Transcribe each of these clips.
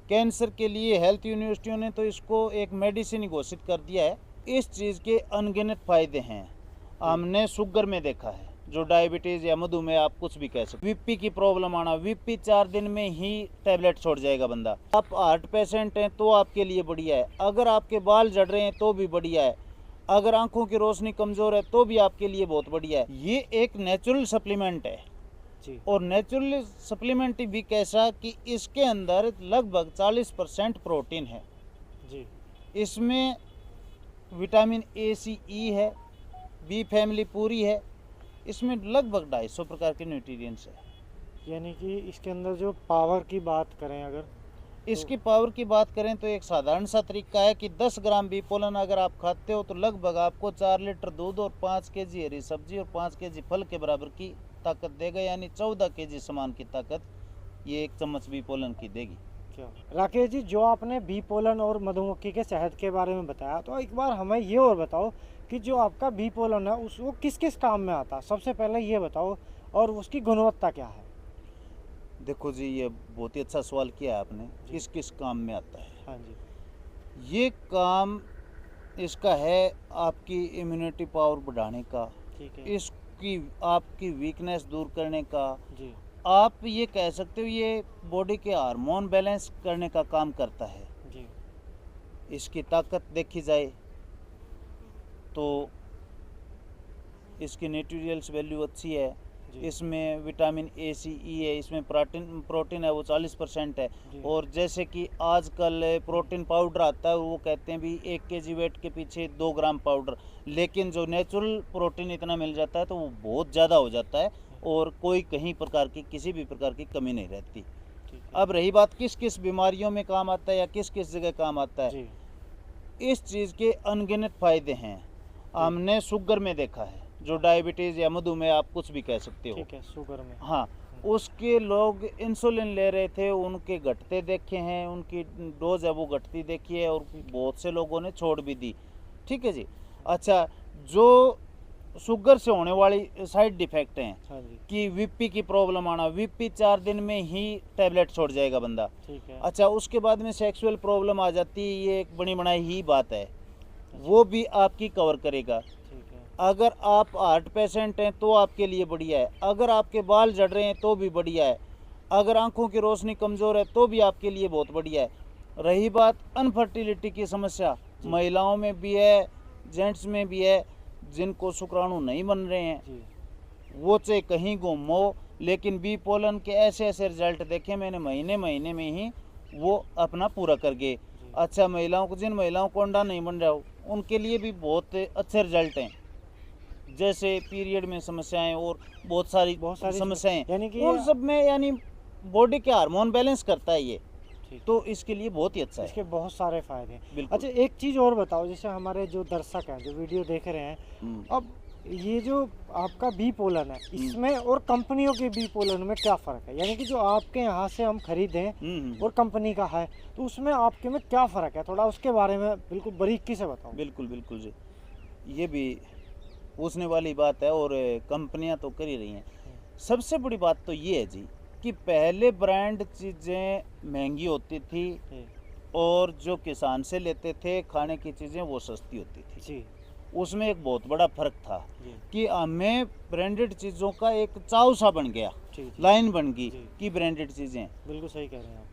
Cancer के लिए health यूनिवर्सिटियों ने तो इसको एक मेडिसिन घोषित कर दिया है। इस चीज़ के अनगिनत फायदे हैं। हमने शुगर में देखा है, जो डायबिटीज़ या मधुमेह आप कुछ भी कह सकते। वीपी की प्रॉब्लम आना, वीपी 4 दिन में ही टैबलेट छोड़ जाएगा बंदा। आप हार्ट पेशेंट हैं तो आपके लिए बढ़िया है। अगर आपके बाल झड़ रहे हैं तो भी बढ़िया है। अगर आंखों की रोशनी कमज़ोर है तो भी आपके लिए बहुत बढ़िया है। ये एक नेचुरल सप्लीमेंट है जी। और नेचुरल सप्लीमेंट भी कैसा कि इसके अंदर लगभग 40% प्रोटीन है जी। इसमें विटामिन ए सी ई है, बी फैमिली पूरी है, इसमें लगभग 250 प्रकार के न्यूट्रिएंट्स है। यानी कि इसके अंदर जो पावर की बात करें अगर, इसकी पावर की बात करें तो एक साधारण सा तरीका है कि 10 ग्राम बी पोलन अगर आप खाते हो तो लगभग आपको 4 लीटर दूध और 5 केजी हरी सब्जी और 5 केजी फल के बराबर की ताकत देगा, यानी 14 केजी समान की ताकत ये एक चम्मच बी पोलन की देगी। क्या राकेश जी, जो आपने बी पोलन और मधुमक्खी के शहद के बारे में बताया, तो एक बार हमें ये और बताओ कि जो आपका बी पोलन है उस वो किस किस काम में आता है, सबसे पहले ये बताओ, और उसकी गुणवत्ता क्या है। देखो जी, ये बहुत ही अच्छा सवाल किया है आपने, किस किस काम में आता है। हाँ जी। ये काम इसका है आपकी इम्यूनिटी पावर बढ़ाने का, ठीक है इसकी आपकी वीकनेस दूर करने का, जी। आप ये कह सकते हो ये बॉडी के हार्मोन बैलेंस करने का काम करता है। जी। इसकी ताकत देखी जाए तो इसकी न्यूट्रिएंट्स वैल्यू अच्छी है। जी। इसमें विटामिन ए सी ई है, इसमें प्रोटीन है वो 40% है। जी। और जैसे कि आजकल प्रोटीन पाउडर आता है, वो कहते हैं भी 1 केजी वेट के पीछे 2 ग्राम पाउडर, लेकिन जो नेचुरल प्रोटीन इतना मिल जाता है तो वो बहुत ज़्यादा हो जाता है और कोई कहीं प्रकार की किसी भी प्रकार की कमी नहीं रहती। ठीक है। अब रही बात किस किस बीमारियों में काम आता है या किस किस जगह काम आता है, जी। इस चीज़ के अनगिनत फायदे हैं। हमने शुगर में देखा है, जो डायबिटीज़ या मधुमेह आप कुछ भी कह सकते हो। ठीक है, शुगर में। हाँ, उसके लोग इंसुलिन ले रहे थे, उनके घटते देखे हैं, उनकी डोज है वो घटती देखी है और बहुत से लोगों ने छोड़ भी दी। ठीक है जी। अच्छा, जो शुगर से होने वाली साइड इफेक्ट हैं हाँ जी। कि वीपी की प्रॉब्लम आना, वीपी 4 दिन में ही टैबलेट छोड़ जाएगा बंदा। ठीक है। अच्छा, उसके बाद में सेक्सुअल प्रॉब्लम आ जाती है, ये एक बनी बनाई ही बात है, वो भी आपकी कवर करेगा। ठीक है। अगर आप हार्ट पेशेंट हैं तो आपके लिए बढ़िया है। अगर आपके बाल झड़ रहे हैं तो भी बढ़िया है। अगर आंखों की रोशनी कमज़ोर है तो भी आपके लिए बहुत बढ़िया है। रही बात अनफर्टिलिटी की समस्या, महिलाओं में भी है, जेंट्स में भी है, जिनको शुक्राणु नहीं बन रहे हैं, जी। वो चाहे कहीं गुम हो, लेकिन बी पोलन के ऐसे ऐसे रिजल्ट देखे मैंने, महीने महीने में ही वो अपना पूरा कर गए। अच्छा, महिलाओं को, जिन महिलाओं को अंडा नहीं बन रहा हो, उनके लिए भी बहुत अच्छे रिजल्ट हैं। जैसे पीरियड में समस्याएं और बहुत सारी समस्याएं, यानी कि उन सब में यानी बॉडी के हार्मोन बैलेंस करता है ये, ठीक। तो इसके लिए बहुत ही अच्छा है। इसके बहुत सारे फायदे हैं। बिल्कुल। अच्छा, एक चीज़ और बताओ, जैसे हमारे जो दर्शक हैं जो वीडियो देख रहे हैं, अब ये जो आपका बी पोलन है, इसमें और कंपनियों के बी पोलन में क्या फ़र्क है, यानी कि जो आपके यहाँ से हम खरीदें और कंपनी का है, तो उसमें आपके में क्या फ़र्क है, थोड़ा उसके बारे में बिल्कुल बारीकी से बताओ। बिल्कुल बिल्कुल जी, ये भी पूछने वाली बात है और कंपनियां तो कर ही रही हैं। सबसे बड़ी बात तो ये है जी कि पहले ब्रांड चीज़ें महंगी होती थी और जो किसान से लेते थे खाने की चीज़ें वो सस्ती होती थी जी। उसमें एक बहुत बड़ा फर्क था जी। कि हमें ब्रांडेड चीज़ों का एक चाव सा बन गया, जी। लाइन बन गई जी। कि ब्रांडेड चीज़ें। बिल्कुल सही कह रहे हैं आप।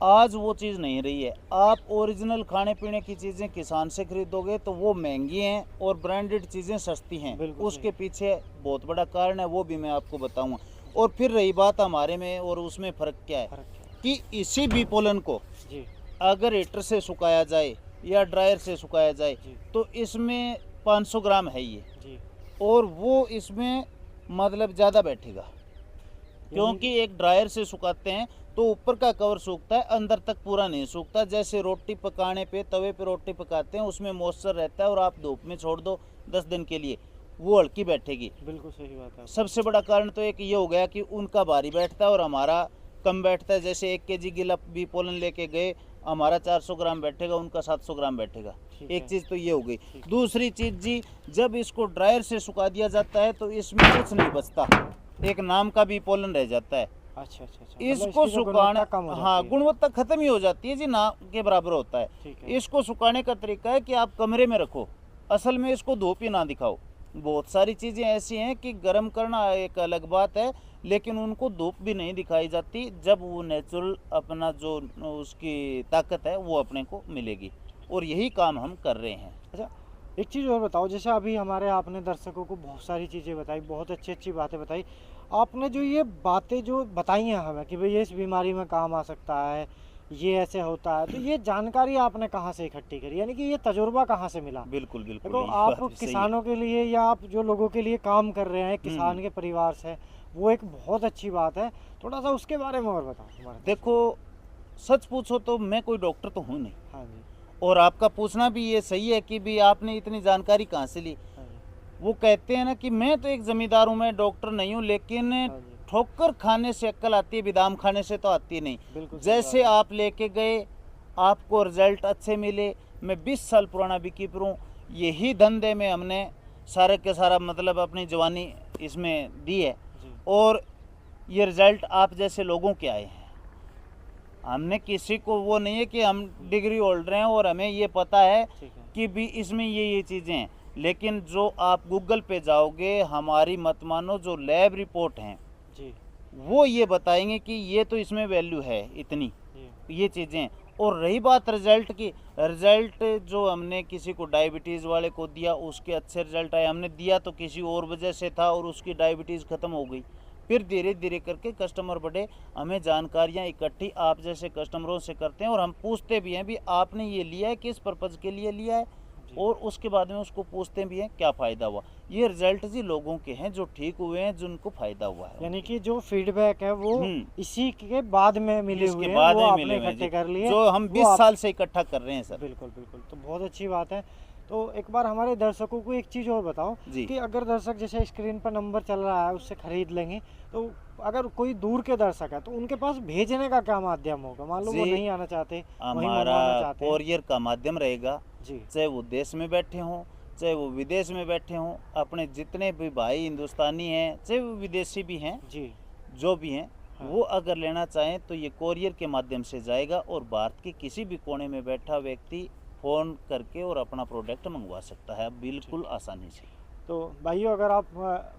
आज वो चीज़ नहीं रही है। आप ओरिजिनल खाने पीने की चीज़ें किसान से खरीदोगे तो वो महंगी हैं और ब्रांडेड चीज़ें सस्ती हैं। उसके पीछे बहुत बड़ा कारण है, वो भी मैं आपको बताऊंगा। और फिर रही बात हमारे में और उसमें फ़र्क क्या है कि इसी बी पोलन को जी। अगर हीटर से सुखाया जाए या ड्रायर से सुखाया जाए तो इसमें 500 ग्राम है ये जी। और वो इसमें मतलब ज़्यादा बैठेगा, क्योंकि एक ड्रायर से सुखाते हैं तो ऊपर का कवर सूखता है, अंदर तक पूरा नहीं सूखता। जैसे रोटी पकाने पे तवे पे रोटी पकाते हैं, उसमें मॉइस्चर रहता है और आप धूप में छोड़ दो 10 दिन के लिए, वो हल्की बैठेगी। बिल्कुल सही बात है। सबसे बड़ा कारण तो एक ये हो गया कि उनका भारी बैठता है और हमारा कम बैठता है। जैसे 1 केजी गिला बी पोलन लेके गए, हमारा 400 ग्राम बैठेगा, उनका 700 ग्राम बैठेगा। एक चीज़ तो ये हो गई। दूसरी चीज़ जी, जब इसको ड्रायर से सुखा दिया जाता है तो इसमें कुछ नहीं बचता, एक नाम का बी पोलन रह जाता है। अच्छा अच्छा अच्छा, इसको इसकी जो सुखाना, गुणवत्ता कम हो हाँ जाती है। गुणवत्ता खत्म ही हो जाती है जी, ना के बराबर होता है। ठीक है। इसको सुखाने का तरीका है कि आप कमरे में रखो, असल में इसको धूप ही ना दिखाओ। बहुत सारी चीज़ें ऐसी हैं कि गर्म करना एक अलग बात है, लेकिन उनको धूप भी नहीं दिखाई जाती, जब वो नेचुरल अपना जो उसकी ताकत है वो अपने को मिलेगी, और यही काम हम कर रहे हैं। अच्छा, एक चीज़ और बताओ, जैसे अभी हमारे आपने दर्शकों को बहुत सारी चीज़ें बताई, बहुत अच्छी अच्छी बातें बताई। आपने जो ये बातें जो बताई हैं हमें कि भाई ये इस बीमारी में काम आ सकता है, ये ऐसे होता है, तो ये जानकारी आपने कहाँ से इकट्ठी करी, यानी कि ये तजुर्बा कहाँ से मिला? बिल्कुल बिल्कुल, देखो, यही आप बात भी सही है। किसानों के लिए या आप जो लोगों के लिए काम कर रहे हैं, किसान के परिवार से, वो एक बहुत अच्छी बात है। थोड़ा सा उसके बारे में और बताओ हमारे। देखो, सच पूछो तो मैं कोई डॉक्टर तो हूँ नहीं, हाँ जी, और आपका पूछना भी ये सही है कि भी आपने इतनी जानकारी कहाँ से ली। हाँ जी, वो कहते हैं ना कि मैं तो एक जमींदार हूँ, मैं डॉक्टर नहीं हूँ, लेकिन हाँ जी, ठोकर खाने से अक्ल आती है, बादाम खाने से तो आती नहीं। बिल्कुल सही जैसे बात आप लेके गए, आपको रिजल्ट अच्छे मिले। मैं 20 साल पुराना बीकीपर हूँ, यही धंधे में हमने सारे के सारा मतलब अपनी जवानी इसमें दी है, है। जी, और ये रिजल्ट आप जैसे लोगों के आए हैं। हमने किसी को वो नहीं है कि हम डिग्री होल्डर हैं और हमें ये पता है ठीक है। कि भी इसमें ये चीज़ें हैं, लेकिन जो आप गूगल पे जाओगे, हमारी मत मानो, जो लैब रिपोर्ट हैं जी, वो ये बताएंगे कि ये तो इसमें वैल्यू है इतनी, जी, ये चीज़ें। और रही बात रिजल्ट की, रिजल्ट जो हमने किसी को डायबिटीज़ वाले को दिया, उसके अच्छे रिजल्ट आए। हमने दिया तो किसी और वजह से था और उसकी डायबिटीज़ ख़त्म हो गई। फिर धीरे धीरे करके कस्टमर बढ़े, हमें जानकारियाँ इकट्ठी आप जैसे कस्टमरों से करते हैं, और हम पूछते भी हैं भी आपने ये लिया है, किस पर्पज़ के लिए लिया है, जी। और उसके बाद में उसको पूछते भी हैं क्या फ़ायदा हुआ। ये रिजल्ट जी लोगों के हैं जो ठीक हुए हैं, जिनको फ़ायदा हुआ है। यानी कि जो फीडबैक है वो हम्म। इसी के बाद में मिले इसके हुए हैं, बाद वो में आपने मिले हुए हैं इकट्ठे जी, कर लिए, जो हम वो 20 आप। साल से इकट्ठा कर रहे हैं सर। बिल्कुल बिल्कुल, तो बहुत अच्छी बात है। तो एक बार हमारे दर्शकों को एक चीज़ और बताओ जी। कि अगर दर्शक जैसे स्क्रीन पर नंबर चल रहा है उससे खरीद लेंगे, तो अगर कोई दूर के दर्शक है तो उनके पास भेजने का क्या माध्यम होगा? मान लो वो जी, नहीं आना चाहते, वहीं हमारा मंगवाना चाहते हैं। कोरियर का माध्यम रहेगा, जी, चाहे वो देश में बैठे हों, चाहे वो विदेश में बैठे हों। अपने जितने भी भाई हिंदुस्तानी हैं, चाहे वो विदेशी भी हैं, जी, जो भी हैं, हाँ। वो अगर लेना चाहें तो ये कोरियर के माध्यम से जाएगा, और भारत के किसी भी कोने में बैठा व्यक्ति फ़ोन करके और अपना प्रोडक्ट मंगवा सकता है बिल्कुल आसानी से। तो भाइयों, अगर आप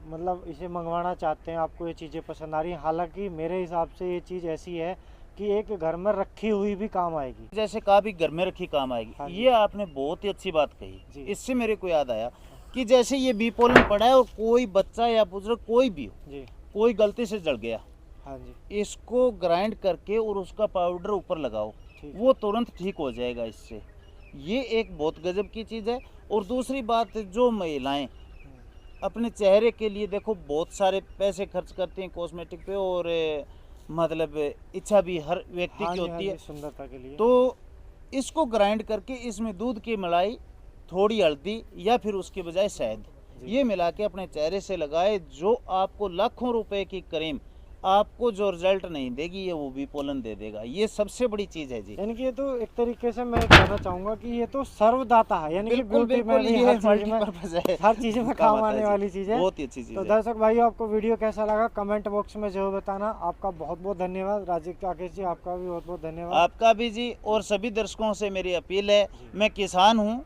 मतलब इसे मंगवाना चाहते हैं, आपको ये चीज़ें पसंद आ रही हैं, हालांकि मेरे हिसाब से ये चीज़ ऐसी है कि एक घर में रखी हुई भी काम आएगी। जैसे कहा भी घर में रखी काम आएगी, हाँ जी। ये आपने बहुत ही अच्छी बात कही। जी। इससे मेरे को याद आया कि जैसे ये बी पोलन पड़ा है, और कोई बच्चा या बुजुर्ग कोई भी हो, जी, कोई गलती से जल गया, हाँ जी, इसको ग्राइंड करके और उसका पाउडर ऊपर लगाओ, ठीक है। वो तुरंत ठीक हो जाएगा इससे। ये एक बहुत गजब की चीज़ है। और दूसरी बात, जो महिलाएं अपने चेहरे के लिए देखो बहुत सारे पैसे खर्च करती हैं कॉस्मेटिक पे, और मतलब इच्छा भी हर व्यक्ति हाँ की जी, हाँ होती जी, है। सुंदरता के लिए। तो इसको ग्राइंड करके इसमें दूध की मलाई, थोड़ी हल्दी, या फिर उसके बजाय शहद, जी। ये मिला के अपने चेहरे से लगाए, जो आपको लाखों रुपए की क्रीम आपको जो रिजल्ट नहीं देगी, ये वो भी पोलन दे देगा। ये सबसे बड़ी चीज़ है जी। यानी कि ये तो एक तरीके से मैं कहना चाहूँगा कि ये तो सर्वदाता है, यानी कि बिल्कुल ब्यूटी में बिल्कुल, भी ये हर चीज़ में, मल्टीपर्पज है, हर चीज़ में काम आने वाली चीज़ है। बहुत ही अच्छी चीज़ तो है। दर्शक भाइयों, आपको वीडियो कैसा लगा कमेंट बॉक्स में जरूर बताना। आपका बहुत बहुत धन्यवाद। राजीव राकेश जी, आपका भी बहुत बहुत धन्यवाद। आपका भी जी, और सभी दर्शकों से मेरी अपील है, मैं किसान हूँ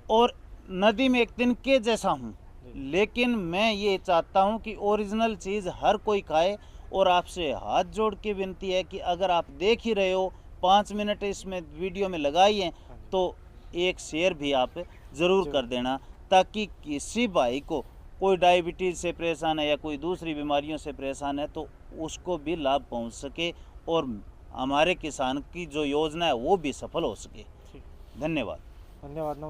और नदी में एक तिनके जैसा हूँ, लेकिन मैं ये चाहता हूँ कि ओरिजिनल चीज़ हर कोई खाए। और आपसे हाथ जोड़ के विनती है कि अगर आप देख ही रहे हो, 5 मिनट इसमें वीडियो में लगाई हैं, तो एक शेयर भी आप ज़रूर कर देना, ताकि किसी भाई को कोई डायबिटीज़ से परेशान है या कोई दूसरी बीमारियों से परेशान है, तो उसको भी लाभ पहुंच सके, और हमारे किसान की जो योजना है वो भी सफल हो सके। ठीक, धन्यवाद। धन्यवाद, नमस्कार।